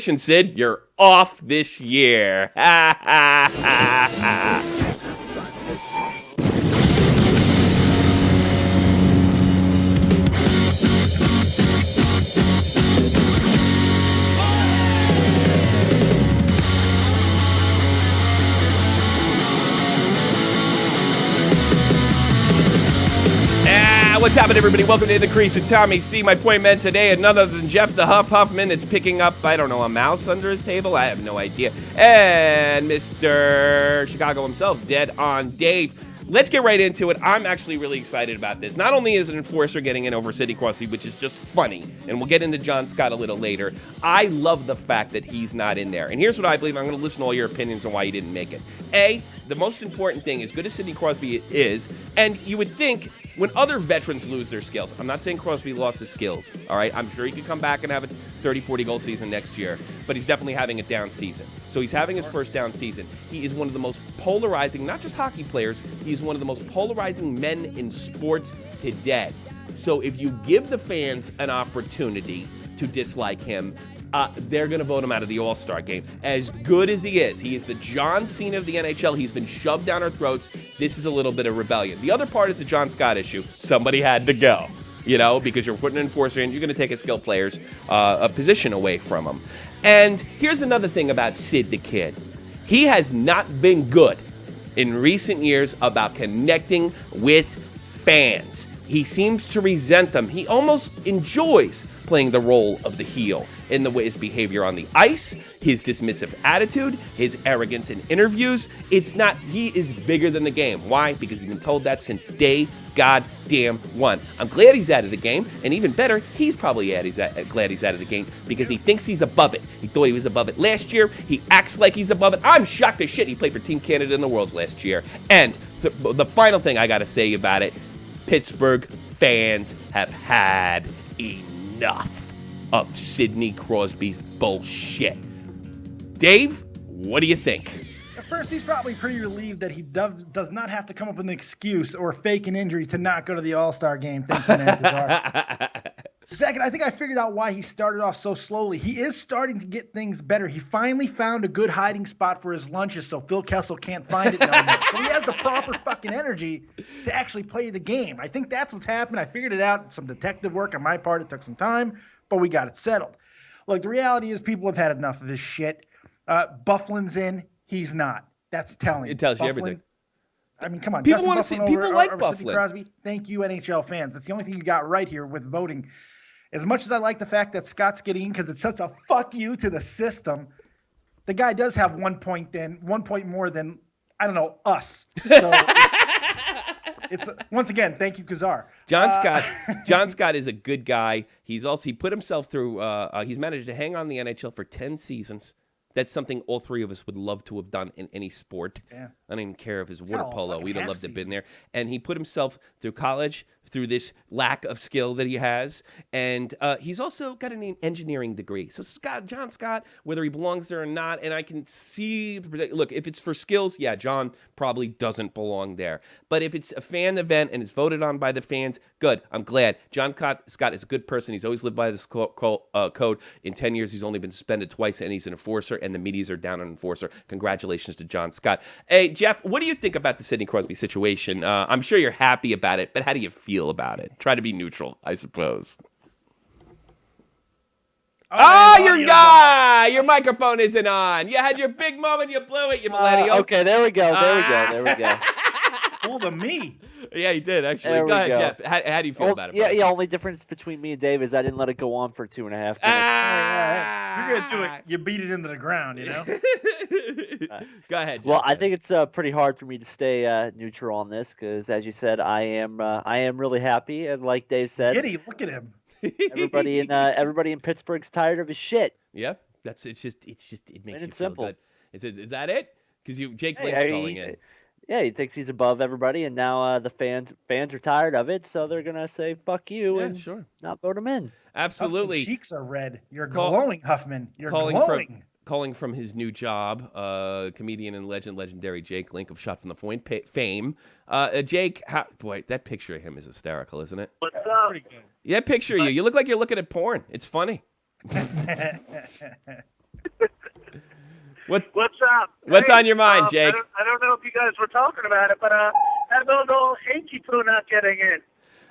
Sid, you're off this year. Ha, ha, ha, ha. What's happening, everybody? Welcome to The Crease and Tommy C. My point man today, and none other than Jeff the Huffman that's picking up, I don't know, a mouse under his table? I have no idea. And Mr. Chicago himself, Dead on Dave. Let's get right into it. I'm actually really excited about this. Not only is an enforcer getting in over Sidney Crosby, which is just funny, and we'll get into John Scott a little later, I love the fact that he's not in there. And here's what I believe. I'm going to listen to all your opinions on why he didn't make it. A, the most important thing, as good as Sidney Crosby is, and you would think when other veterans lose their skills, I'm not saying Crosby lost his skills, all right? I'm sure he could come back and have a 30, 40-goal season next year, but he's definitely having a down season. So he's having his first down season. He is one of the most polarizing, not just hockey players, he's one of the most polarizing men in sports today. So if you give the fans an opportunity to dislike him, they're going to vote him out of the All-Star game. As good as he is the John Cena of the NHL. He's been shoved down our throats. This is a little bit of rebellion. The other part is the John Scott issue. Somebody had to go, because you're putting an enforcer in. You're going to take a skilled player's a position away from him. And here's another thing about Sid the Kid. He has not been good in recent years about connecting with fans. He seems to resent them. He almost enjoys playing the role of the heel in the way his behavior on the ice, his dismissive attitude, his arrogance in interviews. He is bigger than the game. Why? Because he's been told that since day goddamn one. I'm glad he's out of the game, and even better, he's probably glad he's out of the game because he thinks he's above it. He thought he was above it last year. He acts like he's above it. I'm shocked as shit he played for Team Canada in the Worlds last year. And the final thing I got to say about it, Pittsburgh fans have had enough of Sidney Crosby's bullshit. Dave, what do you think? At first, he's probably pretty relieved that he does not have to come up with an excuse or fake an injury to not go to the All-Star game. Thank you, man. Second, I think I figured out why he started off so slowly. He is starting to get things better. He finally found a good hiding spot for his lunches so Phil Kessel can't find it no more. So he has the proper fucking energy to actually play the game. I think that's what's happened. I figured it out. Some detective work on my part. It took some time, but we got it settled. Look, the reality is people have had enough of this shit. Bufflin's in. He's not. That's telling. It tells Bufflin, you everything. I mean, come on. People want to see. People like Bufflin. Sidney Crosby. Thank you, NHL fans. That's the only thing you got right here with voting. As much as I like the fact that Scott's getting in because it's such a fuck you to the system, the guy does have 1 point more than, I don't know, us. So it's once again, thank you, Kazar. John Scott is a good guy. He put himself through, he's managed to hang on the NHL for 10 seasons. That's something all three of us would love to have done in any sport. Yeah. I don't even care if it's water polo. We'd have loved to have been there. And he put himself through college, through this lack of skill that he has. And he's also got an engineering degree. So John Scott, whether he belongs there or not, and I can see, look, if it's for skills, yeah, John probably doesn't belong there. But if it's a fan event and it's voted on by the fans, good. I'm glad. John Scott is a good person. He's always lived by this code. In 10 years, he's only been suspended twice, and he's an enforcer, and the medias are down on enforcer. Congratulations to John Scott. Hey, Jeff, what do you think about the Sidney Crosby situation? I'm sure you're happy about it, but how do you feel about it? Try to be neutral, I suppose. Your microphone isn't on. You had your big moment, you blew it, you millennial. Okay, there we go. Well, to me. Yeah, he did, actually. Go ahead, Jeff. How do you feel about it? Yeah, only difference between me and Dave is I didn't let it go on for 2.5 minutes. If you're going to do it, you beat it into the ground, Go ahead, Jeff. Well, I think it's pretty hard for me to stay neutral on this because, as you said, I am really happy. And like Dave said, Giddy, look at him. Everybody in Pittsburgh's tired of his shit. Yeah, it makes you feel simple. good. Is that it? Because Jake Link's calling in. Yeah, he thinks he's above everybody, and now the fans are tired of it, so they're gonna say "fuck you" and not vote him in. Absolutely. Huffman's cheeks are red. You're glowing, Huffman. You're glowing. Calling from his new job, comedian and legendary Jake Link of Shot from the Point fame. Jake, that picture of him is hysterical, isn't it? What's up? That's pretty good. Yeah, picture you. You look like you're looking at porn. It's funny. What's up? What's on your mind, Jake? I don't know if you guys were talking about it, but how about old Hanky Poo not getting in?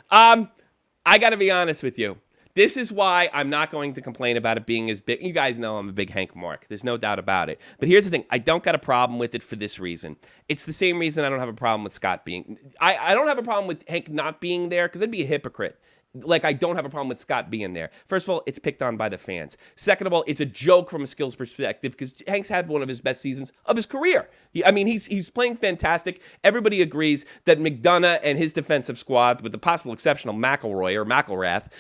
I got to be honest with you. This is why I'm not going to complain about it being as big. You guys know I'm a big Hank Mark. There's no doubt about it. But here's the thing. I don't got a problem with it for this reason. It's the same reason I don't have a problem with Scott being... I don't have a problem with Hank not being there because I'd be a hypocrite. Like, I don't have a problem with Scott being there. First of all, it's picked on by the fans. Second of all, it's a joke from a skills perspective because Hank's had one of his best seasons of his career. He's playing fantastic. Everybody agrees that McDonough and his defensive squad, with the possible exception of McElroy or McElrath,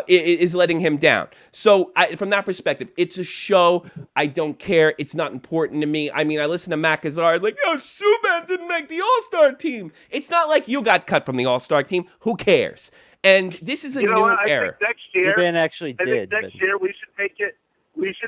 is letting him down. So, from that perspective, it's a show. I don't care. It's not important to me. I listen to Matt Kazar. It's like, Subban didn't make the All-Star team. It's not like you got cut from the All-Star team. Who cares? And this is a new era. I think next year, next year we should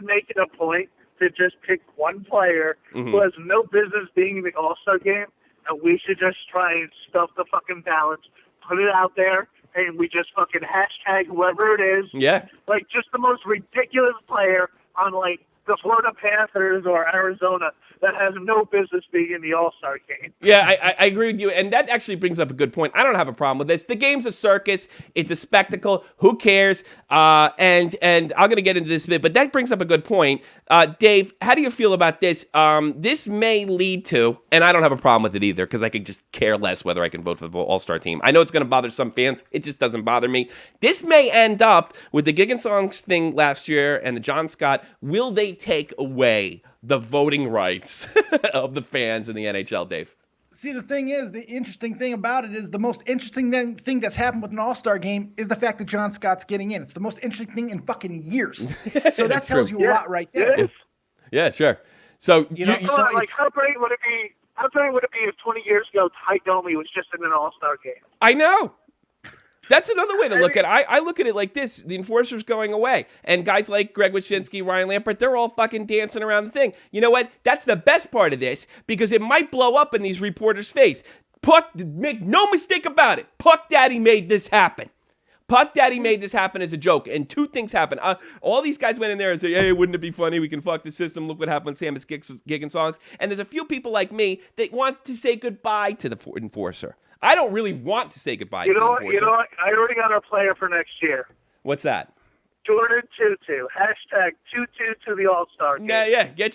make it a point to just pick one player who has no business being in the All-Star game, and we should just try and stuff the fucking ballots, put it out there, and we just fucking hashtag whoever it is. Yeah. Like, just the most ridiculous player on, like, the Florida Panthers or Arizona that has no business being in the All-Star game. Yeah, I agree with you, and that actually brings up a good point. I don't have a problem with this. The game's a circus. It's a spectacle. Who cares? And I'm going to get into this a bit, but that brings up a good point. Dave, how do you feel about this? This may lead to, and I don't have a problem with it either, because I could just care less whether I can vote for the All-Star team. I know it's going to bother some fans. It just doesn't bother me. This may end up with the Gig and Songs thing last year and the John Scott. Will they take away the voting rights of the fans in the NHL, Dave? See, the thing is, the interesting thing about it is the most interesting thing that's happened with an All-Star game is the fact that John Scott's getting in. It's the most interesting thing in fucking years. So that tells you a lot right there. Yeah, sure. So, how great would it be? How great would it be if 20 years ago Ty Domi was just in an All-Star game? I know. That's another way to look at it. I look at it like this. The enforcer's going away. And guys like Greg Wyshynski, Ryan Lampert, they're all fucking dancing around the thing. You know what? That's the best part of this because it might blow up in these reporters' face. Make no mistake about it. Puck Daddy made this happen. Puck Daddy made this happen as a joke, and two things happened. All these guys went in there and said, hey, wouldn't it be funny? We can fuck the system. Look what happened with Sam's Gig and Songs. And there's a few people like me that want to say goodbye to the enforcer. I don't really want to say goodbye to the enforcer. You know what? I already got our player for next year. What's that? Jordan Tutu. Hashtag Tutu to the All-Star game. Yeah. Get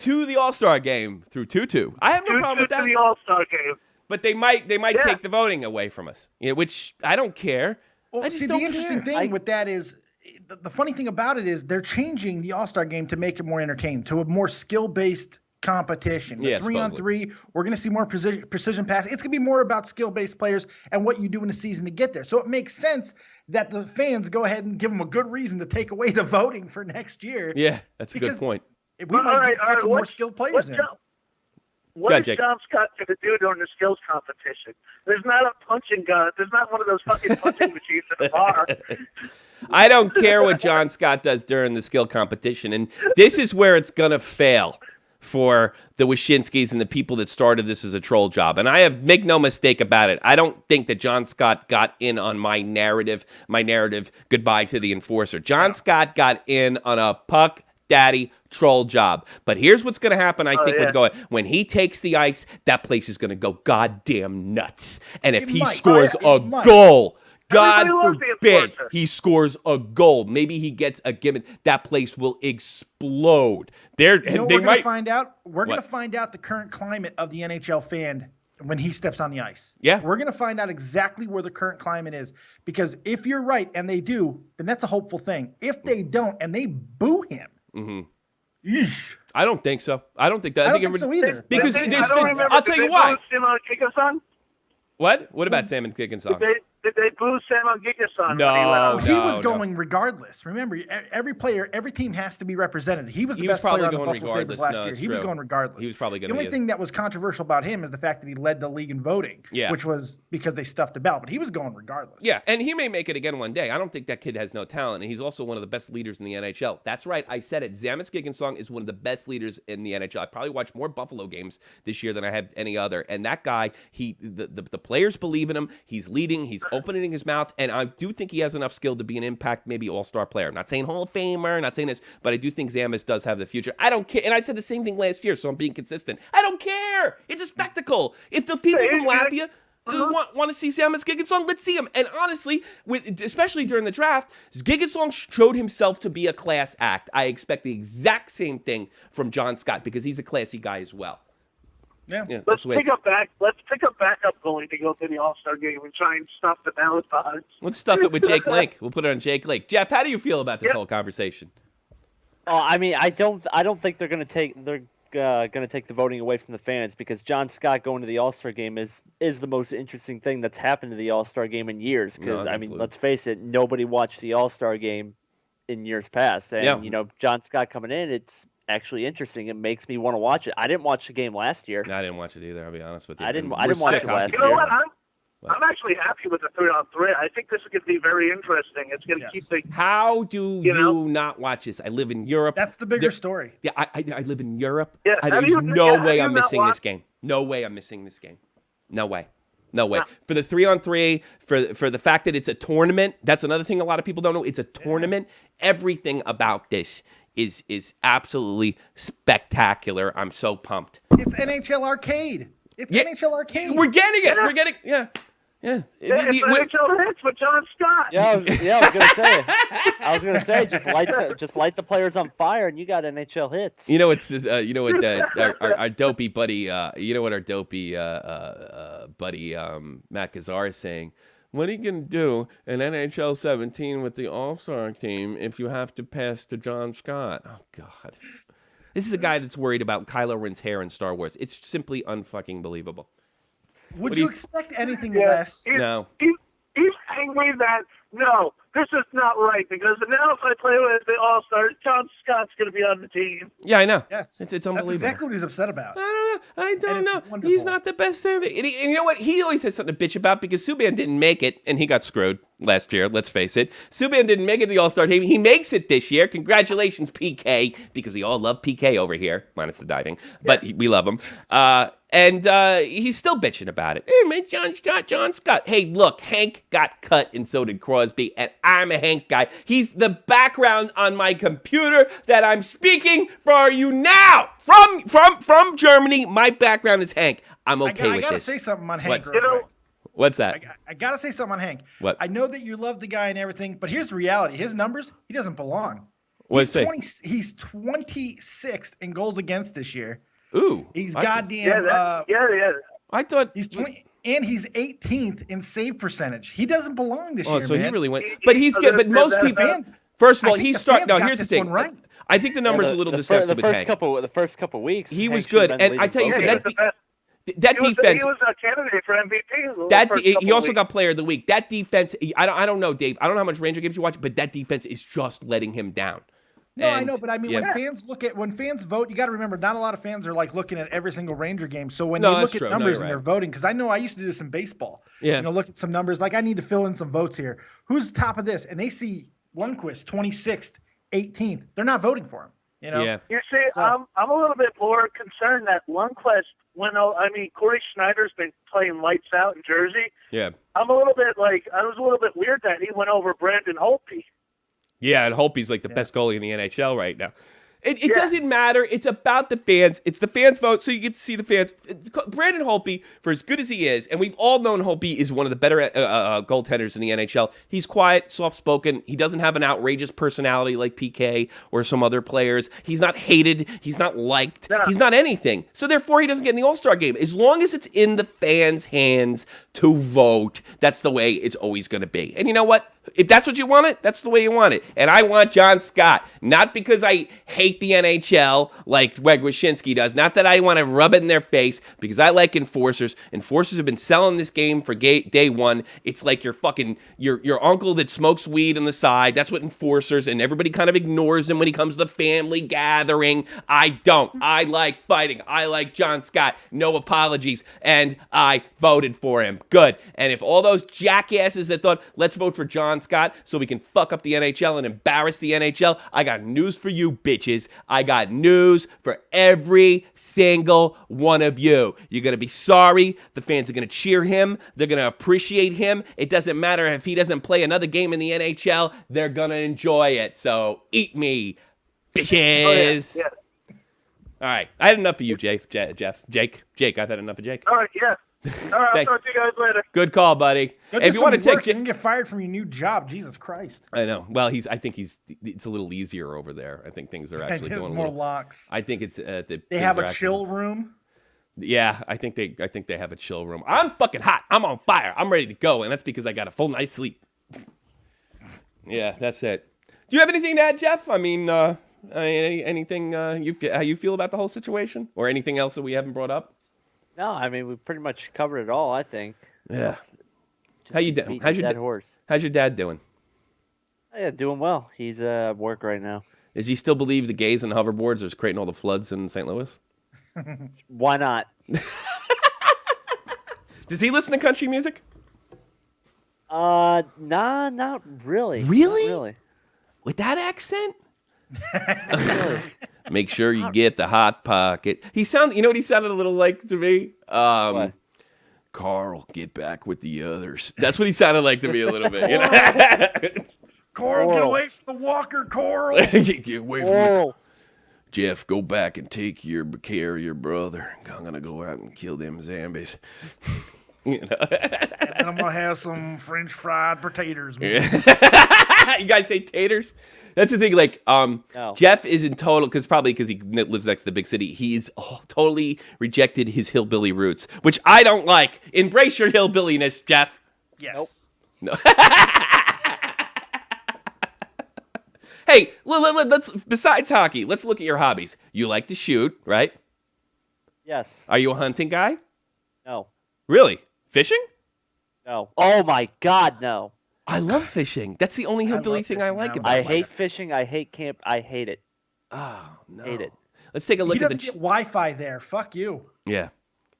to the All-Star game through Tutu. I have no problem with that. To the All-Star game. But they might take the voting away from us, which I don't care. Well, see, the interesting thing with that is the funny thing about it is they're changing the All-Star game to make it more entertaining, to a more skill-based competition. The 3-on-3, we're going to see more precision pass. It's going to be more about skill-based players and what you do in a season to get there. So it makes sense that the fans go ahead and give them a good reason to take away the voting for next year. Yeah, that's a good point. We might get more skilled players in. What is John Scott going to do during the skills competition? There's not a punching gun. There's not one of those fucking punching machines at the bar. I don't care what John Scott does during the skill competition, and this is where it's going to fail for the Wyshynskis and the people that started this as a troll job. And make no mistake about it, I don't think that John Scott got in on my narrative, goodbye to the enforcer. John Scott got in on a Puck Daddy troll job. But here's what's going to happen, I think, when he takes the ice, that place is going to go goddamn nuts. And if he scores a goal, God forbid he scores a goal, maybe he gets a given, that place will explode. We're going to find out? We're going to find out the current climate of the NHL fan when he steps on the ice. Yeah. We're going to find out exactly where the current climate is. Because if you're right and they do, then that's a hopeful thing. If they don't and they boo him, I don't think so. I don't think that. I don't think so either. Because I'll tell you why. What? What about Sam and Gig and Songs? Did they boo Sam on Gigason? No, he was going regardless. Remember, every player, every team has to be represented. He was the best player on the Buffalo Sabres last year. He was going regardless. He was probably going to. The only thing that was controversial about him is the fact that he led the league in voting, which was because they stuffed the ballot. But he was going regardless. Yeah, and he may make it again one day. I don't think that kid has no talent, and he's also one of the best leaders in the NHL. That's right, I said it. Zamis Gigensong is one of the best leaders in the NHL. I probably watched more Buffalo games this year than I have any other. And that guy, the players believe in him. He's leading. He's opening his mouth, and I do think he has enough skill to be an impact, maybe all-star player. I'm not saying Hall of Famer, not saying this, but I do think Zamis does have the future. I don't care, and I said the same thing last year, so I'm being consistent. I don't care. It's a spectacle. If the people from Latvia want to see Zamis Giggensong, let's see him. And honestly, especially during the draft, Giggensong showed himself to be a class act. I expect the exact same thing from John Scott because he's a classy guy as well. Yeah. Let's pick up backup goalie to go to the All-Star game and try and stuff the ballot box. Let's stuff it with Jake Link. We'll put it on Jake Link. Jeff, how do you feel about this whole conversation? Oh, I mean, I don't think they're gonna take the voting away from the fans because John Scott going to the All-Star game is the most interesting thing that's happened to the All-Star game in years. Because I mean, let's face it, nobody watched the All-Star game in years past, and you know, John Scott coming in, it's actually interesting. It makes me want to watch it. I didn't watch the game last year. No, I didn't watch it either. I'll be honest with you. I didn't watch it last year. You know what? I'm actually happy with the 3-on-3. I think this is going to be very interesting. It's going to keep the. How do you not watch this? I live in Europe. That's the bigger story. Yeah, I live in Europe. Yeah, there's no way I'm missing this game. No way I'm missing this game. No way. No way. For the 3-on-3, for the fact that it's a tournament, that's another thing a lot of people don't know. It's a tournament. Everything about this is absolutely spectacular. I'm so pumped. It's NHL Arcade. It's NHL Arcade. We're getting it. We're getting Yeah. It's NHL hits with John Scott. I was gonna say, just light the players on fire, and you got NHL hits. You know, it's you know what our dopey buddy, you know what our dopey buddy Matt Kazar is saying. What are you going to do in NHL 17 with the All-Star team if you have to pass to John Scott? Oh, God. This is a guy that's worried about Kylo Ren's hair in Star Wars. It's simply unfucking believable. Would you expect anything less? No. He's angry that, no, this is not right, because now if I play with the All-Star, John Scott's going to be on the team. Yeah, I know. Yes. It's unbelievable. That's exactly what he's upset about. I don't know. Wonderful. He's not the best thing. And you know what? He always has something to bitch about because Subban didn't make it, and he got screwed last year, let's face it. Subban didn't make it to the All-Star team. He makes it this year. Congratulations, PK, because we all love PK over here, minus the diving, but we love him. And he's still bitching about it. Hey, man, John Scott. Hey, look, Hank got cut, and so did Crosby, and I'm a Hank guy. He's the background on my computer that I'm speaking for you now. From Germany, my background is Hank. I'm okay with this. I gotta say something on Hank. What's that? I gotta say something on Hank. What? I know that you love the guy and everything, but here's the reality. His numbers, he doesn't belong. What's that? He's 26th in goals against this year. Ooh. He's goddamn. I thought he's 20, and he's 18th in save percentage. He doesn't belong this year. So man. he really went. But he's good. But most people. First of all, he's starting. No, here's the thing. Right. I think the numbers are a little deceptive with Hank. The first couple weeks, he was good, and I tell you something. That defense. He was a candidate for MVP. He also got Player of the Week. That defense. I don't know, Dave. I don't know how much Ranger games you watch, but that defense is just letting him down. No, I know, but I mean, when fans vote, you got to remember, not a lot of fans are like looking at every single Ranger game. So when they look at numbers and they're voting, because I know I used to do this in baseball. Yeah. Look at some numbers. Like, I need to fill in some votes here. Who's top of this? And they see Lundqvist 26th, 18th. They're not voting for him. Yeah. You see, I'm a little bit more concerned that Lundqvist Corey Schneider's been playing lights out in Jersey. Yeah. I was a little bit weird that he went over Brandon Holtby. Yeah, and Holtby's like the best goalie in the NHL right now. It doesn't matter. It's about the fans. It's the fans' vote, so you get to see the fans. Brandon Holtby, for as good as he is, and we've all known Holtby is one of the better goaltenders in the NHL. He's quiet, soft-spoken. He doesn't have an outrageous personality like PK or some other players. He's not hated. He's not liked. No. He's not anything. So therefore, he doesn't get in the All-Star game. As long as it's in the fans' hands to vote, that's the way it's always going to be. And you know what? If that's what you want it, that's the way you want it. And I want John Scott, not because I hate the NHL like Weg Wyshynski does, not that I want to rub it in their face, because I like enforcers. Enforcers have been selling this game for day one. It's like your uncle that smokes weed on the side. That's what enforcers, and everybody kind of ignores him when he comes to the family gathering. I don't. I like fighting. I like John Scott. No apologies. And I voted for him. Good. And if all those jackasses that thought, let's vote for John John Scott so we can fuck up the NHL and embarrass the NHL. I got news for you, bitches. I got news for every single one of you. You're going to be sorry. The fans are going to cheer him. They're going to appreciate him. It doesn't matter if he doesn't play another game in the NHL. They're going to enjoy it. So eat me, bitches. Oh, yeah. All right. I had enough of you, Jeff. Jake, I've had enough of Jake. All right, yeah. All right, I'll talk to you guys later. Good call, buddy. Go If do you want to some work. take You can get fired from your new job. Jesus Christ. I know. Well, I think it's a little easier over there. I think things are actually There's going more a little. locks. I think it's They have a chill room. Yeah, I think they have a chill room. I'm fucking hot. I'm on fire. I'm ready to go, and that's because I got a full night's sleep. Yeah, that's it. Do you have anything to add, Jeff? I mean, anything how you feel about the whole situation, or anything else that we haven't brought up? No, I mean we pretty much covered it all. I think. Yeah. Just How you doing? How's your dad doing? Yeah, doing well. He's at work right now. Does he still believe the gays and hoverboards are creating all the floods in St. Louis? Why not? Does he listen to country music? Nah, not really. Really? Not really. With that accent? Not really. Make sure you get the hot pocket. You know what he sounded a little like to me? What? Carl, get back with the others. That's what he sounded like to me a little bit. You know? Coral, get Coral. away from the walker, Coral. Get away from the... Whoa. Jeff, go back and take care of your brother. I'm gonna go out and kill them zombies. You know? And I'm gonna have some French fried potatoes. You guys say taters? That's the thing. Like, No. Jeff is in total because he lives next to the big city. He's totally rejected his hillbilly roots, which I don't like. Embrace your hillbilliness, Jeff. Yes. Nope. No. Hey, let's besides hockey, let's look at your hobbies. You like to shoot, right? Yes. Are you a hunting guy? No. Really? Fishing? No. Oh my God, no. I love fishing. That's the only hillbilly love thing I fishing. like I about I it. hate fishing. I hate camp. I hate it. Oh no. Hate it. Let's take a look He at the doesn't get Wi-Fi there. Fuck you. Yeah.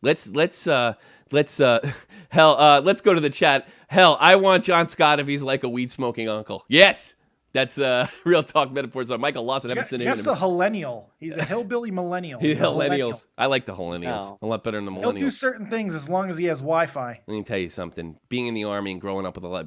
Let's go to the chat. Hell, I want John Scott if he's like a weed smoking uncle. Yes. That's real talk metaphors on Michael Lawson. I haven't seen Jeff's him. a millennial. He's a hillbilly millennial. He's He's a millennials. I like the millennials. No. A lot better than the He'll do millennials. certain things as long as he has Wi-Fi. Let me tell you something. Being in the army and growing up with I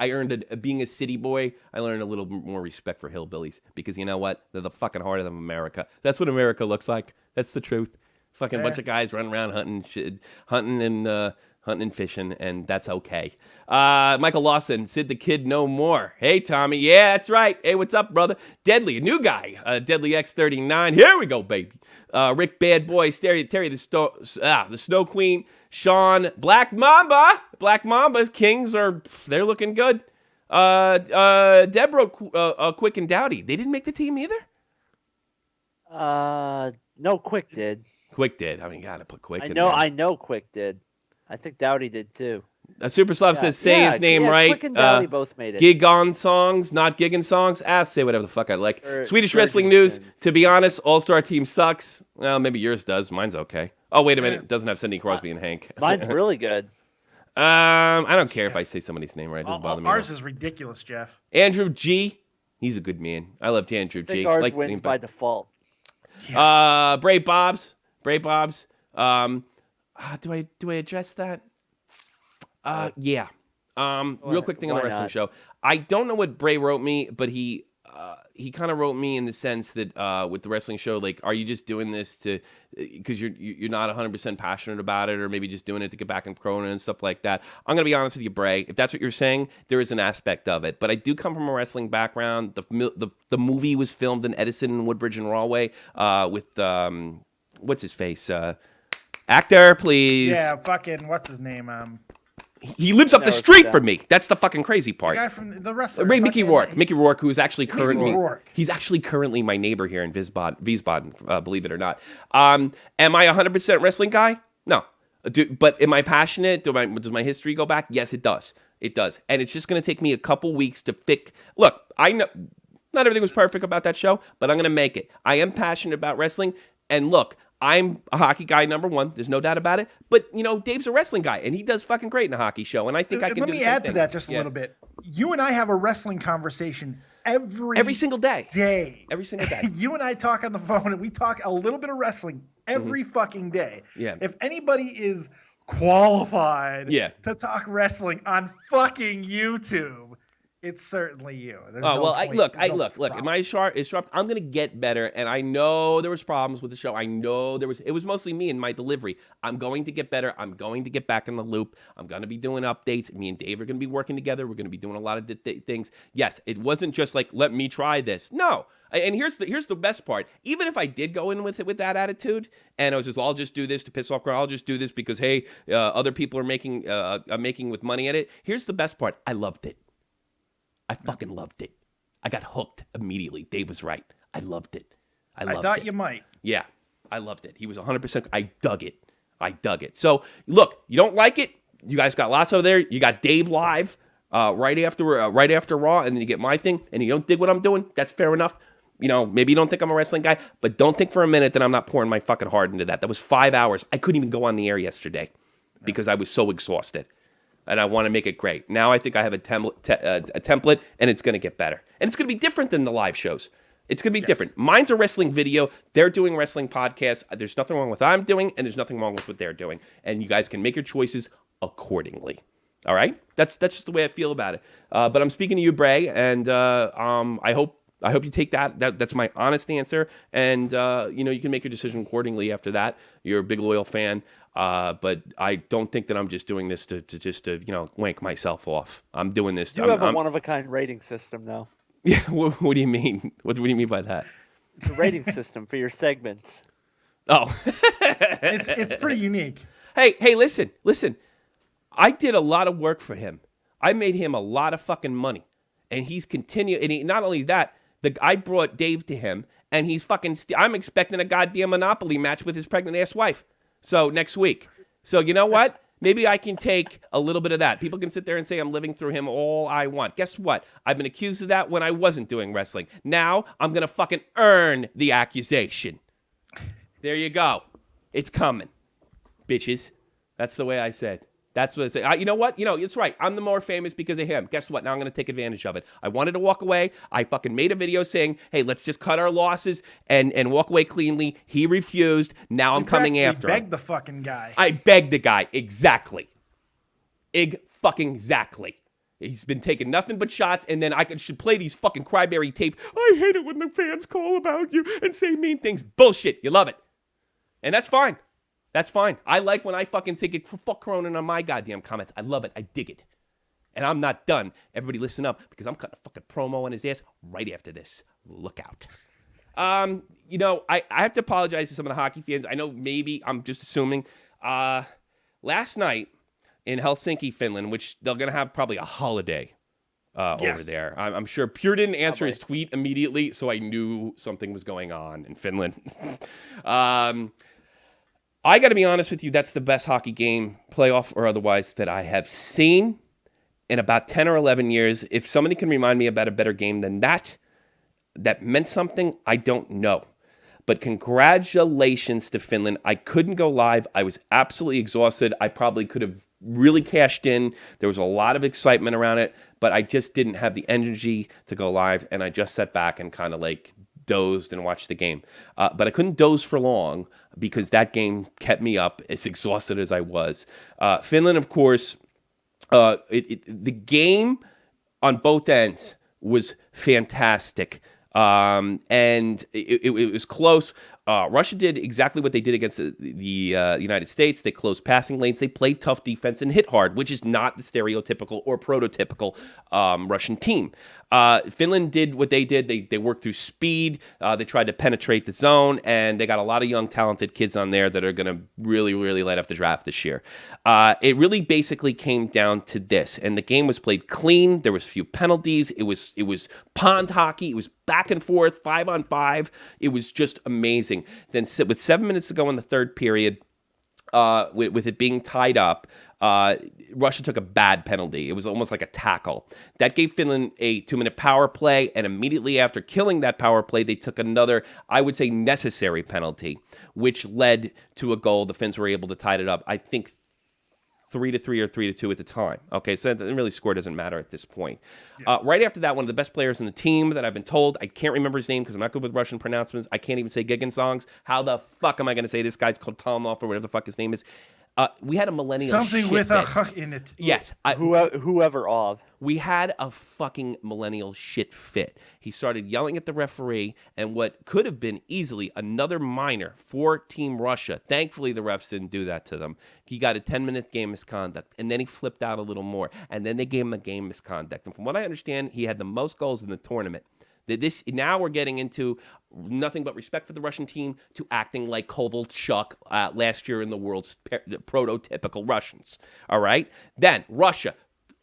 earned being a city boy. I learned a little more respect for hillbillies because you know what? They're the fucking heart of America. That's what America looks like. That's the truth. Fucking bunch of guys running around hunting and fishing, and that's okay. Michael Lawson, Sid the Kid no more. Hey, Tommy. Yeah, that's right. Hey, what's up, brother? Deadly, a new guy. Deadly X39. Here we go, baby. Rick Bad Boy, Terry the Snow Queen, Sean, Black Mamba. Black Mamba's Kings they're looking good. Deborah, Quick and Dowdy. They didn't make the team either? No, Quick did. Quick did. I mean, gotta put Quick in I there. know Quick did. I think Dowdy did too. Super Slav says, say his name right. Quick and Dowdy both made it. Gig on songs, not gigging songs. Say whatever the fuck I like. Swedish Wrestling News. Virgin To be honest, All-Star team sucks. Well, maybe yours does. Mine's okay. Oh, wait a minute. It doesn't have Sidney Crosby and Hank. Mine's really good. I don't care if I say somebody's name right. It doesn't bother me. Ours is ridiculous, Jeff. Andrew G. He's a good man. I loved Andrew I think G. ours Like to see wins him by back. default. Bray Bobs. Do I address that? Yeah. Real quick thing on the Why wrestling not? show. I don't know what Bray wrote me, but he kind of wrote me in the sense that with the wrestling show, like, are you just doing this to because you're not 100% passionate about it, or maybe just doing it to get back in Corona and stuff like that? I'm gonna be honest with you, Bray. If that's what you're saying, there is an aspect of it. But I do come from a wrestling background. The movie was filmed in Edison, Woodbridge, and Rahway with what's his face. Actor, please. Yeah, fucking what's his name? He lives up the No, street it's from me. That's the fucking crazy The part. guy from the wrestler. Mickey fucking- Rourke. Mickey Rourke, who is actually currently Rourke. he's actually currently my neighbor here in Wiesbaden, believe it or not. Am I 100% wrestling guy? No. But am I passionate? Does my history go back? Yes, it does. It does. And it's just going to take me a couple weeks to fix. Look, I know not everything was perfect about that show, but I'm going to make it. I am passionate about wrestling. And look, I'm a hockey guy, number one. There's no doubt about it. But, Dave's a wrestling guy, and he does fucking great in a hockey show, and I think I can do the same thing. Let me add to that just a little bit. You and I have a wrestling conversation every single day. Every single day. You and I talk on the phone, and we talk a little bit of wrestling every fucking day. Yeah. If anybody is qualified to talk wrestling on fucking YouTube, it's certainly you. There's look. Am I sharp? I'm gonna get better, and I know there was problems with the show. I know it was mostly me and my delivery. I'm going to get better. I'm going to get back in the loop. I'm gonna be doing updates. Me and Dave are gonna be working together. We're gonna be doing a lot of things. Yes, it wasn't just like, let me try this. No. And here's the best part. Even if I did go in with that attitude, and I was just, I'll just do this to piss off, I'll just do this because hey, other people are making with money at it. Here's the best part. I loved it. I fucking loved it. I got hooked immediately. Dave was right. I loved it. I thought you might. Yeah, I loved it. He was 100%. I dug it. So, look, you don't like it? You guys got lots over there. You got Dave live right after Raw, and then you get my thing, and you don't dig what I'm doing. That's fair enough. Maybe you don't think I'm a wrestling guy, but don't think for a minute that I'm not pouring my fucking heart into that. That was 5 hours. I couldn't even go on the air yesterday because I was so exhausted. And I want to make it great. Now I think I have a template, and it's going to get better. And it's going to be different than the live shows. It's going to be different. Mine's a wrestling video. They're doing wrestling podcasts. There's nothing wrong with what I'm doing, and there's nothing wrong with what they're doing. And you guys can make your choices accordingly. All right? That's just the way I feel about it. But I'm speaking to you, Bray, and I hope you take that. That's my honest answer. And, you can make your decision accordingly after that. You're a big, loyal fan. But I don't think that I'm just doing this to wank myself off. I'm doing this. You have a one-of-a-kind rating system now. Yeah, what do you mean? What do you mean by that? It's a rating system for your segments. Oh. it's pretty unique. Hey, listen. I did a lot of work for him. I made him a lot of fucking money. And he's continued. And not only that, I brought Dave to him, and he's fucking. I'm expecting a goddamn Monopoly match with his pregnant ass wife. So next week. So you know what? Maybe I can take a little bit of that. People can sit there and say I'm living through him all I want. Guess what? I've been accused of that when I wasn't doing wrestling. Now I'm going to fucking earn the accusation. There you go. It's coming. Bitches. That's the way I said. That's what I say. You know what? It's right. I'm the more famous because of him. Guess what? Now I'm going to take advantage of it. I wanted to walk away. I fucking made a video saying, hey, let's just cut our losses and walk away cleanly. He refused. Now I'm coming after him. You begged the fucking guy. I begged the guy. Exactly. Exactly. He's been taking nothing but shots, and then I should play these fucking cryberry tape. I hate it when the fans call about you and say mean things. Bullshit. You love it. And that's fine. That's fine. I like when I fucking say get fuck Cronin on my goddamn comments. I love it. I dig it. And I'm not done. Everybody listen up because I'm cutting a fucking promo on his ass right after this. Look out. I have to apologize to some of the hockey fans. I know maybe I'm just assuming. Last night in Helsinki, Finland, which they're going to have probably a holiday over there. I'm sure Pure didn't answer his tweet immediately, so I knew something was going on in Finland. I got to be honest with you, that's the best hockey game, playoff or otherwise, that I have seen in about 10 or 11 years. If somebody can remind me about a better game than that meant something, I don't know. But congratulations to Finland. I couldn't go live. I was absolutely exhausted. I probably could have really cashed in. There was a lot of excitement around it, but I just didn't have the energy to go live, and I just sat back and kind of dozed and watched the game. But I couldn't doze for long because that game kept me up as exhausted as I was. Finland, of course, the game on both ends was fantastic. And it was close. Russia did exactly what they did against the United States. They closed passing lanes. They played tough defense and hit hard, which is not the stereotypical or prototypical Russian team. Finland did what they did. They worked through speed. They tried to penetrate the zone, and they got a lot of young, talented kids on there that are going to really, really light up the draft this year. It really basically came down to this, and the game was played clean. There was few penalties. It was pond hockey. It was back and forth, 5-on-5. It was just amazing. Then with 7 minutes to go in the third period, with it being tied up, Russia took a bad penalty. It was almost like a tackle. That gave Finland a 2-minute power play, and immediately after killing that power play, they took another, I would say, necessary penalty, which led to a goal. The Finns were able to tie it up, I think, 3-3 or 3-2 at the time. Okay, so really score doesn't matter at this point. Yeah. Right after that, one of the best players in the team that I've been told, I can't remember his name because I'm not good with Russian pronouncements. I can't even say Gigan songs. How the fuck am I going to say this guy's called Tomov or whatever the fuck his name is? We had a millennial something shit with fit. a huh in it. Yes. Whoever of. We had a fucking millennial shit fit. He started yelling at the referee, and what could have been easily another minor for Team Russia. Thankfully, the refs didn't do that to them. He got a 10-minute game misconduct, and then he flipped out a little more, and then they gave him a game misconduct. And from what I understand, he had the most goals in the tournament. Now we're getting into nothing but respect for the Russian team to acting like Kovalchuk last year in the world's prototypical Russians. All right? Then Russia,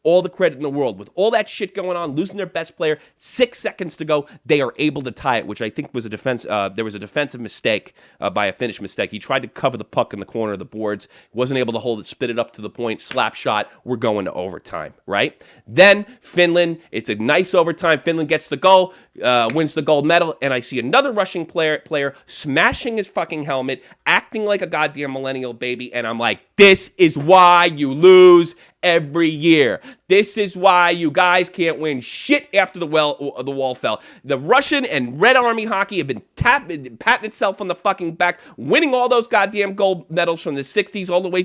all the credit in the world. With all that shit going on, losing their best player, 6 seconds to go, they are able to tie it, which I think was a defense. There was a defensive mistake by a Finnish mistake. He tried to cover the puck in the corner of the boards, wasn't able to hold it, spit it up to the point, slap shot. We're going to overtime, right? Then Finland, it's a nice overtime. Finland gets the goal, wins the gold medal, and I see another Russian player smashing his fucking helmet, acting like a goddamn millennial baby, and I'm like, this is why you lose every year. This is why you guys can't win shit after the wall fell. The Russian and Red Army hockey have been patting itself on the fucking back, winning all those goddamn gold medals from the 60s all the way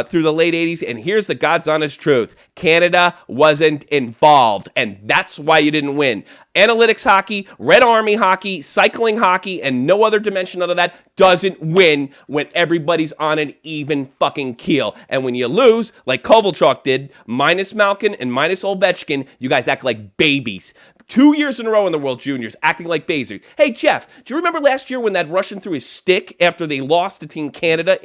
through the late 80s. And here's the God's honest truth. Canada wasn't involved, and that's why you didn't win. Analytics hockey, Red Army hockey, cycling hockey, and no other dimension of that doesn't win when everybody's on an even fucking keel. And when you lose, like Kovalchuk did, minus Malkin and minus Ovechkin, you guys act like babies. 2 years in a row in the World Juniors, acting like babies. Hey, Jeff, do you remember last year when that Russian threw his stick after they lost to Team Canada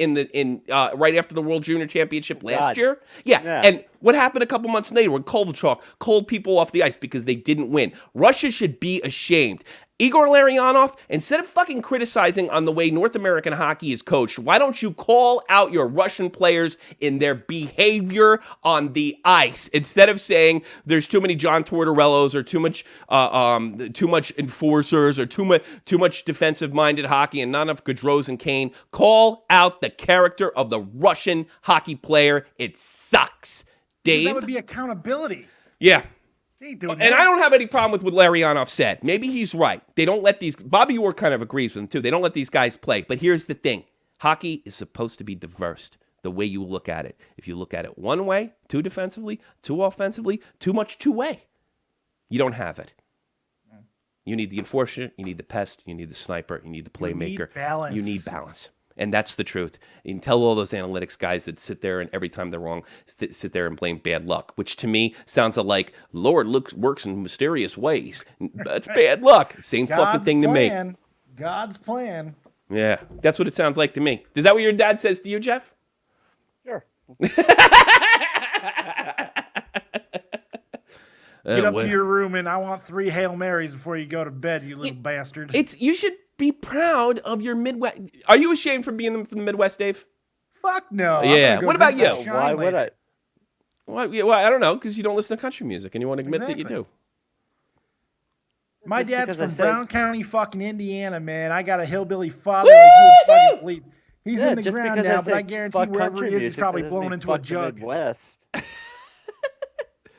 right after the World Junior Championship last year? Yeah, and what happened a couple months later when Kovalchuk called people off the ice because they didn't win? Russia should be ashamed. Igor Larionov, instead of fucking criticizing on the way North American hockey is coached, why don't you call out your Russian players in their behavior on the ice instead of saying there's too many John Tortorellos or too much enforcers or too much defensive-minded hockey and not enough Gaudreaus and Kane? Call out the character of the Russian hockey player. It sucks. Dave? That would be accountability. Yeah. And I don't have any problem with what Larionov said. Maybe he's right. They don't let these... Bobby Orr kind of agrees with him, too. They don't let these guys play. But here's the thing. Hockey is supposed to be diverse, the way you look at it. If you look at it one way, too defensively, too offensively, too much two-way, you don't have it. You need the enforcer, you need the pest, you need the sniper, you need the playmaker. You need balance. You need balance. And that's the truth. And tell all those analytics guys that sit there and every time they're wrong, sit there and blame bad luck, which to me sounds like Lord works in mysterious ways. That's bad luck. Same fucking thing to me. God's plan. Yeah, that's what it sounds like to me. Is that what your dad says to you, Jeff? Sure. Get up to your room and I want 3 Hail Marys before you go to bed, you little bastard. You should be proud of your Midwest. Are you ashamed for being from the Midwest, Dave? Fuck no. Yeah. What about you? Why would I? Well, I don't know, because you don't listen to country music and you want to admit that you do. My dad's from Brown County, fucking Indiana, man. I got a hillbilly father like you would fucking believe. He's in the ground now, but I guarantee wherever he is, he's probably blown into a jug. Midwest.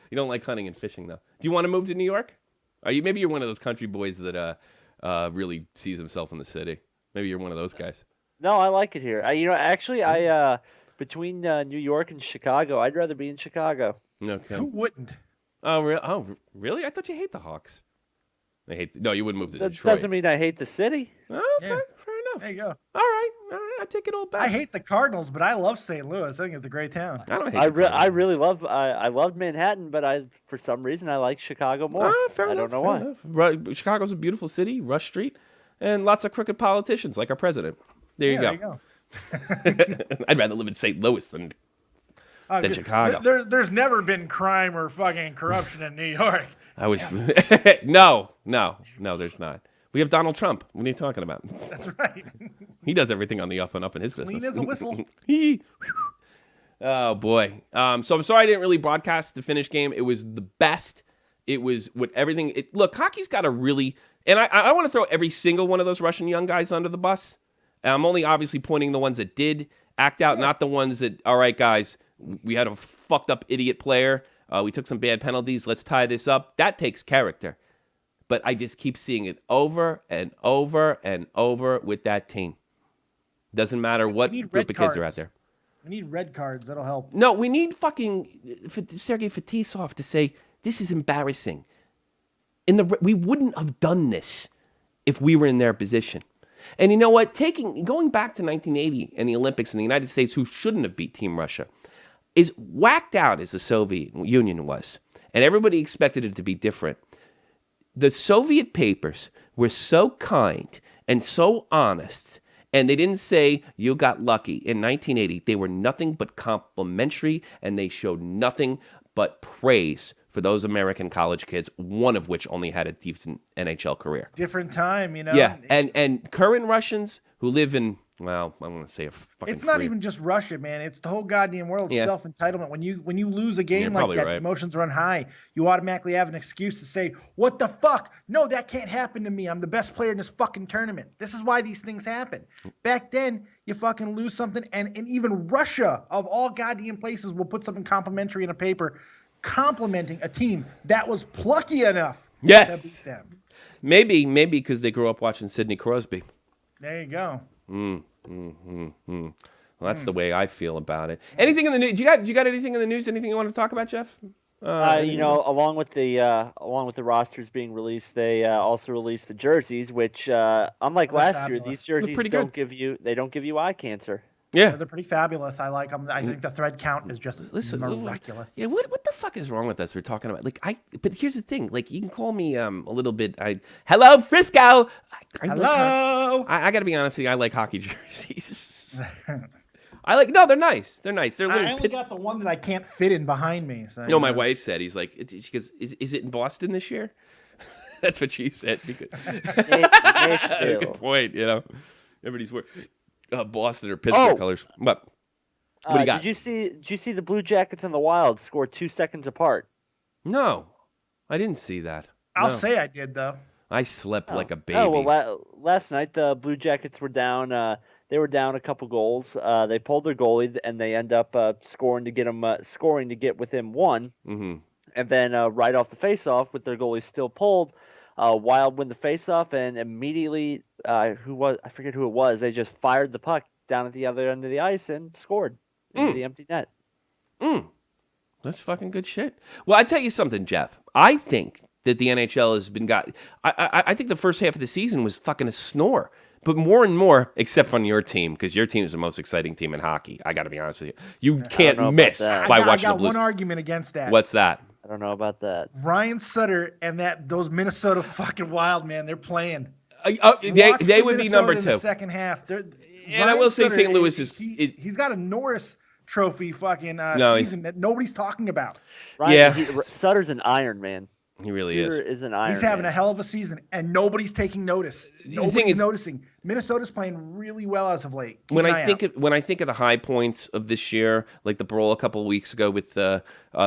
You don't like hunting and fishing, though. Do you want to move to New York? Maybe you're one of those country boys that really sees himself in the city. Maybe you're one of those guys. No, I like it here. Actually, between New York and Chicago, I'd rather be in Chicago. Okay. Who wouldn't? Oh, really? I thought you hate the Hawks. No, you wouldn't move to That Detroit. doesn't mean I hate the city. Okay, Yeah. fair enough. There you go. All right, I take it all back. I hate the Cardinals, but I love St. Louis. I think it's a great town. I don't hate I really love I loved Manhattan, but for some reason I like Chicago more. Fair I enough, don't know fair why. enough. Chicago's a beautiful city, Rush Street, and lots of crooked politicians like our president. There you go. I'd rather live in St. Louis than Chicago. There's never been crime or fucking corruption in New York. No, there's not. We have Donald Trump. What are you talking about? That's right. He does everything on the up and up in his business. Clean as a whistle. Oh boy. So I'm sorry I didn't really broadcast the Finnish game. It was the best. It was what everything. Look, hockey's got a really, and I want to throw every single one of those Russian young guys under the bus. And I'm only obviously pointing the ones that did act out, not the ones that. All right, guys, we had a fucked up idiot player. We took some bad penalties. Let's tie this up. That takes character. But I just keep seeing it over and over and over with that team. Doesn't matter what group of kids are out there. We need red cards. That'll help. No, we need fucking Sergei Fetisov to say, this is embarrassing. We wouldn't have done this if we were in their position. And you know what? Going back to 1980 and the Olympics in the United States, who shouldn't have beat Team Russia, is whacked out as the Soviet Union was. And everybody expected it to be different. The Soviet papers were so kind and so honest, and they didn't say, you got lucky. In 1980, they were nothing but complimentary, and they showed nothing but praise for those American college kids, one of which only had a decent NHL career. Different time, you know? Yeah, and current Russians who live in, well, I'm going to say a fucking It's not even just Russia, man. It's the whole goddamn world. Self-entitlement. When you lose a game like that, the emotions run high. You automatically have an excuse to say, what the fuck? No, that can't happen to me. I'm the best player in this fucking tournament. This is why these things happen. Back then, you fucking lose something, and even Russia, of all goddamn places, will put something complimentary in a paper complimenting a team that was plucky enough to beat them. Maybe because they grew up watching Sidney Crosby. There you go. Well, that's the way I feel about it. Anything in the news? You got anything in the news? Anything you want to talk about, Jeff? Along with the rosters being released, they also released the jerseys, which unlike last year, these jerseys don't give you eye cancer. Yeah, they're pretty fabulous. I like them. I think the thread count is just miraculous. Yeah, what the fuck is wrong with us? We're talking about but here's the thing. Like, you can call me a little bit. Hello, Frisco. Hello. I got to be honest with you. I like hockey jerseys. They're nice. They're nice. They're I only got the one that I can't fit in behind me. So no, my wife said, she goes, is it in Boston this year? That's what she said. Because good point. You know, everybody's Boston or Pittsburgh colors. What do you got? Did you see the Blue Jackets and the Wild score 2 seconds apart? No, I didn't see that. I'll say I did though. I slept like a baby. Oh well, last night the Blue Jackets were down. They were down a couple goals. They pulled their goalie and they end up scoring to get within one. Mm-hmm. And then right off the faceoff, with their goalie still pulled, Wild win the faceoff, and immediately I forget who it was. They just fired the puck down at the other end of the ice and scored into the empty net. That's fucking good shit. Well, I tell you something, Jeff. I think that the NHL has been I think the first half of the season was fucking a snore. But more and more, except on your team, because your team is the most exciting team in hockey. I got to be honest with you. You can't miss by watching the Blues. I got one argument against that. What's that? I don't know about that. Ryan Sutter and those Minnesota fucking Wild, man, they're playing. They would be number 2 in the second half. And I will say St. Louis is he's got a Norris Trophy fucking season that nobody's talking about. Sutter's an Iron Man. He really is. He's having a hell of a season, and nobody's taking notice. Nobody's noticing. Minnesota's playing really well as of late. When I think of the high points of this year, like the brawl a couple of weeks ago with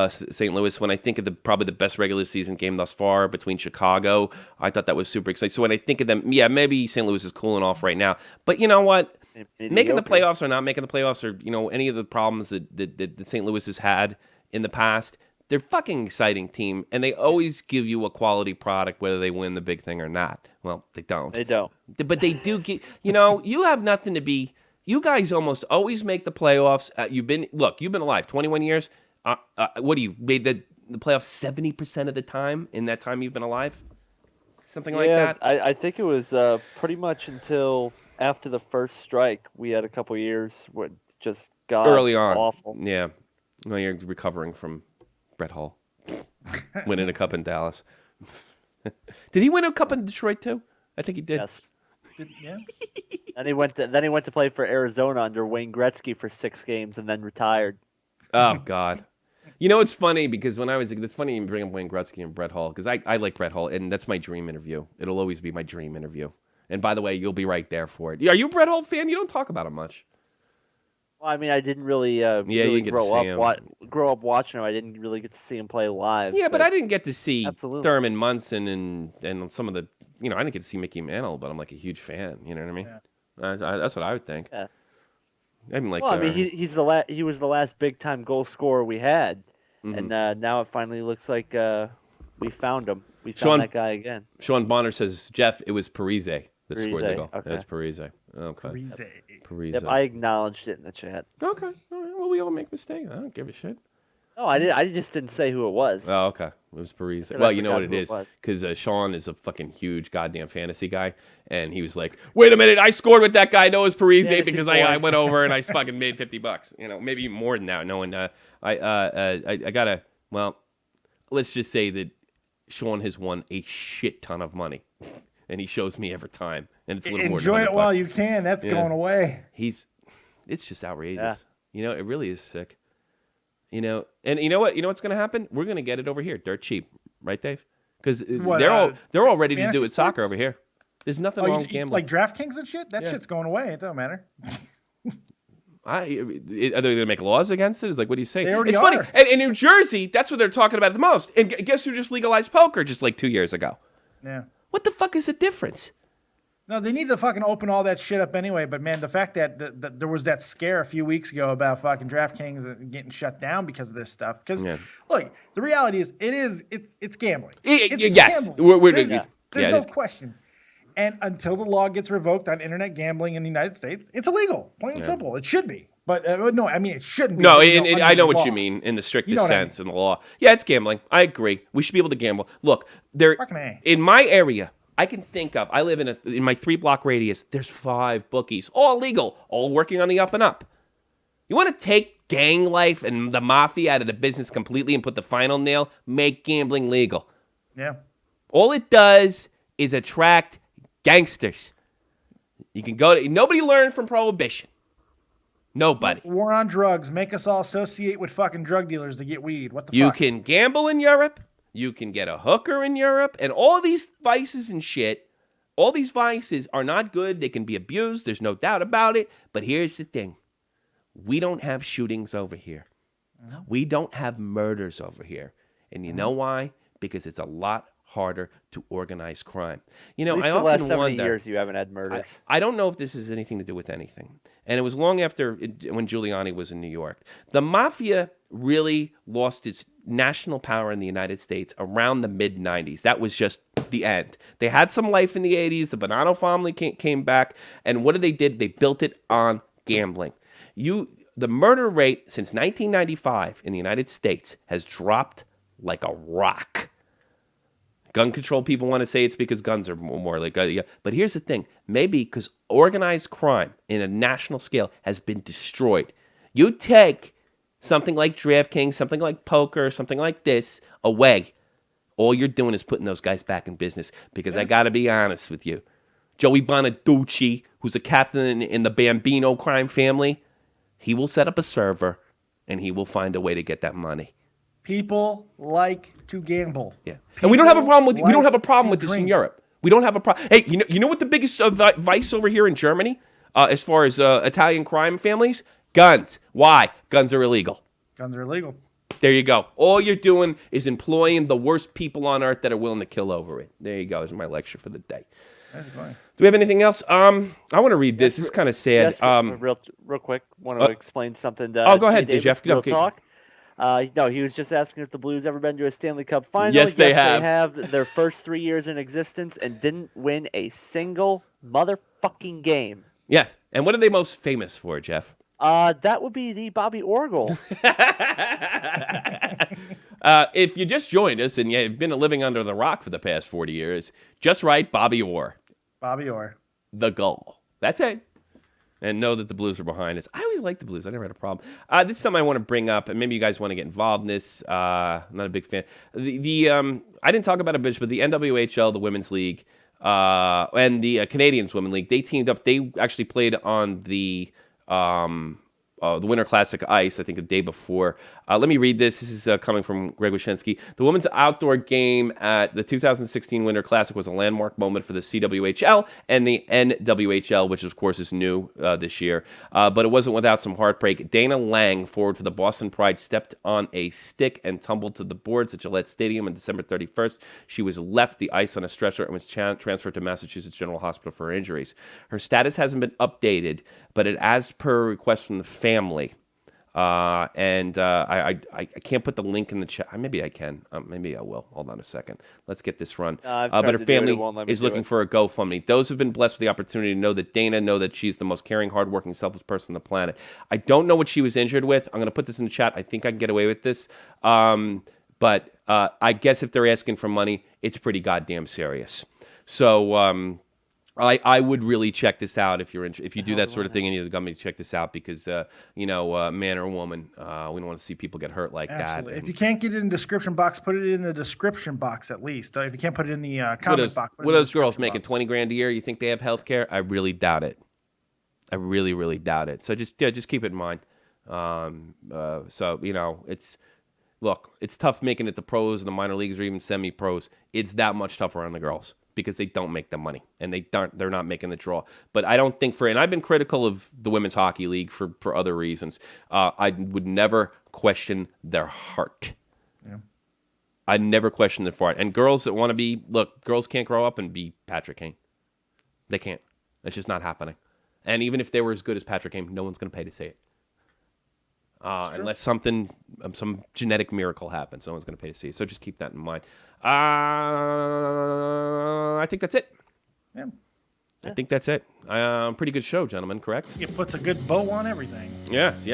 St. Louis, when I think of probably the best regular season game thus far between Chicago, I thought that was super exciting. So when I think of them, maybe St. Louis is cooling off right now. But you know what? Making the playoffs or not making the playoffs, or any of the problems that St. Louis has had in the past, they're a fucking exciting team, and they always give you a quality product whether they win the big thing or not. Well, they don't. They don't. But they do get, you have nothing to be, you guys almost always make the playoffs. You've been alive 21 years. What do you, made the playoffs 70% of the time in that time you've been alive? Something like that? I think it was pretty much until after the first strike. We had a couple years where it just got early on. Awful. Yeah. Well, you're recovering from Brett Hull winning a cup in Dallas. Did he win a cup in Detroit too? I think he did. Yes. Yeah. Then he went to play for Arizona under Wayne Gretzky for 6 games and then retired. Oh God. It's funny because it's funny you bring up Wayne Gretzky and Brett Hull because I like Brett Hull and that's my dream interview. It'll always be my dream interview. And by the way, you'll be right there for it. Are you a Brett Hull fan? You don't talk about him much. Well, I mean, I didn't really, you really didn't get to see him. grow up watching him. I didn't really get to see him play live. Yeah, but I didn't get to see Absolutely. Thurman Munson and some of the, I didn't get to see Mickey Mantle, but I'm like a huge fan. You know what I mean? Yeah. That's what I would think. Yeah. I mean, like, Well, I mean, he was the last big time goal scorer we had, and now it finally looks like we found him. We found that guy again. Sean Bonner says, Jeff, it was Parise that scored the goal. Okay. It was Parise. Okay. Parise. Yep, I acknowledged it in the chat. Okay. All right. Well, we all make mistakes. I don't give a shit. No, I just didn't say who it was. Oh, okay. It was Parise. I Well, you know forgot what it who it is? was. Because Sean is a fucking huge goddamn fantasy guy. And he was like, wait a minute, I scored with that guy. No, it was Parise Fantasy because I went over and I fucking made $50. Maybe more than that. No, and I got to, well, let's just say that Sean has won a shit ton of money. And he shows me every time. And it's a little more than Enjoy it $100. while you can. That's going away. It's just outrageous. It really is sick. And you know what? You know what's going to happen? We're going to get it over here, dirt cheap, right, Dave? Because they're all ready to do it soccer over here. There's nothing wrong with gambling. Like DraftKings and shit. That shit's going away. It don't matter. Are they going to make laws against it? It's like, what do you say? They already it's are. funny. And in New Jersey, that's what they're talking about the most. And guess who just legalized poker just like 2 years ago? Yeah. What the fuck is the difference? No, they need to fucking open all that shit up anyway. But man, the fact that there was that scare a few weeks ago about fucking DraftKings getting shut down because of this stuff. Because look, the reality is, it's gambling. Yes, gambling. There's no it question. And until the law gets revoked on internet gambling in the United States, it's illegal. Plain and simple. It should be. But no, I mean, it shouldn't be. No, under I know the what law. you mean in the strictest You know what I sense in the law. Yeah, it's gambling. I agree. We should be able to gamble. Look, Fucking A. in my area, I can think of, I live in my 3-block radius, there's 5 bookies, all legal, all working on the up and up. You want to take gang life and the mafia out of the business completely and put the final nail? Make gambling legal. Yeah. All it does is attract gangsters. You can go to, nobody learned from Prohibition. Nobody. War on drugs. Make us all associate with fucking drug dealers to get weed. What the You fuck? can gamble in Europe. You can get a hooker in Europe. And all these vices and shit, all these vices are not good. They can be abused. There's no doubt about it. But here's the thing. We don't have shootings over here. We don't have murders over here. And you know why? Because it's a lot harder to organize crime. At least I the often last 70 wonder. years you haven't had murders. I don't know if this has anything to do with anything. And it was long after when Giuliani was in New York. The mafia really lost its national power in the United States around the mid-90s. That was just the end. They had some life in the 80s. The Bonanno family came back. And what did? They built it on gambling. The murder rate since 1995 in the United States has dropped like a rock. Gun control people want to say it's because guns are more like, but here's the thing. Maybe because organized crime in a national scale has been destroyed. You take something like DraftKings, something like poker, something like this away. All you're doing is putting those guys back in business. Because I got to be honest with you. Joey Bonaducci, who's a captain in the Bambino crime family, he will set up a server and he will find a way to get that money. People like to gamble. Yeah, and we don't have a problem with People we don't have a like problem to with this in drink. Europe. We don't have a problem. Hey, you know what the biggest vice over here in Germany, as far as Italian crime families? Guns. Why? Guns are illegal. Guns are illegal. There you go. All you're doing is employing the worst people on earth that are willing to kill over it. There you go. This is my lecture for the day. That's funny. Do we have anything else? I want to read this. This is kind of sad. Yes, real quick, want to explain something. Go ahead, Davis, Jeff. Real Okay. talk. No, he was just asking if the Blues ever been to a Stanley Cup final. Yes, they They have. have their first 3 years in existence and didn't win a single motherfucking game. Yes. And what are they most famous for, Jeff? That would be the Bobby Orr goal. If you just joined us and you've been living under the rock for the past 40 years, just write Bobby Orr, Bobby Orr. the goal. That's it. And know that the Blues are behind us. I always liked the Blues. I never had a problem. This is something I want to bring up, and maybe you guys want to get involved in this. I'm not a big fan. I didn't talk about it, but the NWHL, the Women's League, and the Canadians Women's League, they teamed up. They actually played on the the Winter Classic Ice, I think the day before. Let me read this. This is coming from Greg Wyshensky. The women's outdoor game at the 2016 Winter Classic was a landmark moment for the CWHL and the NWHL, which of course is new this year. But it wasn't without some heartbreak. Dana Lang, forward for the Boston Pride, stepped on a stick and tumbled to the boards at Gillette Stadium on December 31st. She was left the ice on a stretcher and was transferred to Massachusetts General Hospital for injuries. Her status hasn't been updated, but as per request from the family, I can't put the link in the chat. Maybe I can. Maybe I will. Hold on a second. Let's get this run. But her family is looking for a GoFundMe. Those who've been blessed with the opportunity to know that she's the most caring, hardworking, selfless person on the planet. I don't know what she was injured with. I'm going to put this in the chat. I think I can get away with this. But I guess if they're asking for money, it's pretty goddamn serious. So I would really check this out if you do that sort of thing and you're the government, check this out because man or woman, we don't want to see people get hurt like Absolutely. that. If you can't get it in the description box, put it in the description box at least. If you can't put it in the comment box, what are those girls making $20,000 a year? You think they have health care? I really doubt it. I really, really doubt it. So just keep it in mind. It's tough making it the pros and the minor leagues or even semi-pros. It's that much tougher on the girls because they don't make the money and they're not making the draw. But I don't think and I've been critical of the Women's Hockey League for other reasons. I would never question their heart. Yeah. I never question their heart. And girls that want to girls can't grow up and be Patrick Kane. They can't. It's just not happening. And even if they were as good as Patrick Kane, no one's going to pay to say it. Unless some genetic miracle happens, no one's going to pay to see it. So just keep that in mind. I think that's it. Yeah. I think that's it. Pretty good show, gentlemen, correct? It puts a good bow on everything. Yes.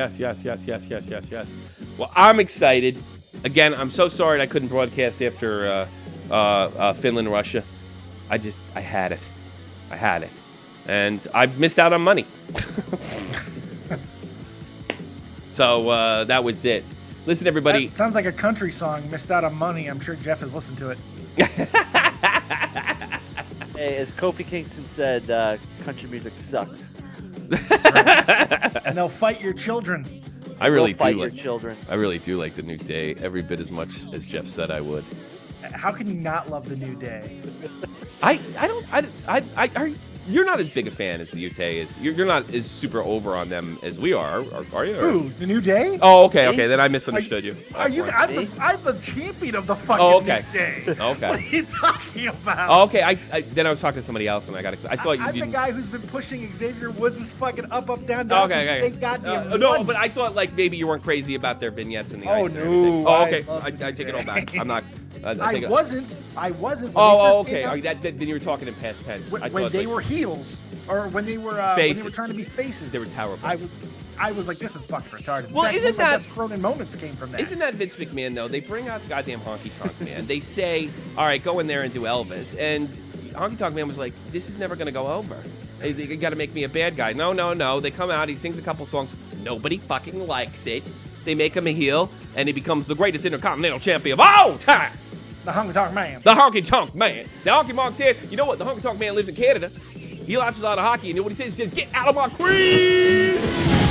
Well, I'm excited. Again, I'm so sorry I couldn't broadcast after Finland, Russia. I had it. And I missed out on money. So that was it. Listen, everybody. That sounds like a country song. Missed out on money. I'm sure Jeff has listened to it. Hey, as Kofi Kingston said, country music sucks. Right. And they'll fight your children. I really fight do your children. I really do like the New Day every bit as much as Jeff said I would. How can you not love the New Day? You're not as big a fan as the UT is. You're not as super over on them as we are you? Who? The New Day? Oh, okay. Then I misunderstood you. I'm the champion of the fucking New Day. Okay. What are you talking about? Oh, okay. Then I was talking to somebody else, and I'm the guy who's been pushing Xavier Woods' fucking up, down, Okay. since they goddamn no, won. but I thought maybe you weren't crazy about their vignettes in the ice. No. And everything. Oh, okay. I take Day. it all back. I'm not. I wasn't. Oh, okay. Then you were talking in past tense. When they were heels, or when they were trying to be faces. They were terrible. I was like, this is fucking retarded. Well, isn't that best Cronin moments came from that? Isn't that Vince McMahon though? They bring out goddamn Honky Tonk Man. They say, "All right, go in there and do Elvis," and Honky Tonk Man was like, "This is never gonna go over. They got to make me a bad guy." No. They come out. He sings a couple songs. Nobody fucking likes it. They make him a heel, and he becomes the greatest intercontinental champion of all time. The Honky Tonk Man. The Honky Tonk Man. The Honky Tonk Man. You know what? The Honky Tonk Man lives in Canada. He watches a lot of hockey, and you know what he says? He says, "Get out of my crease."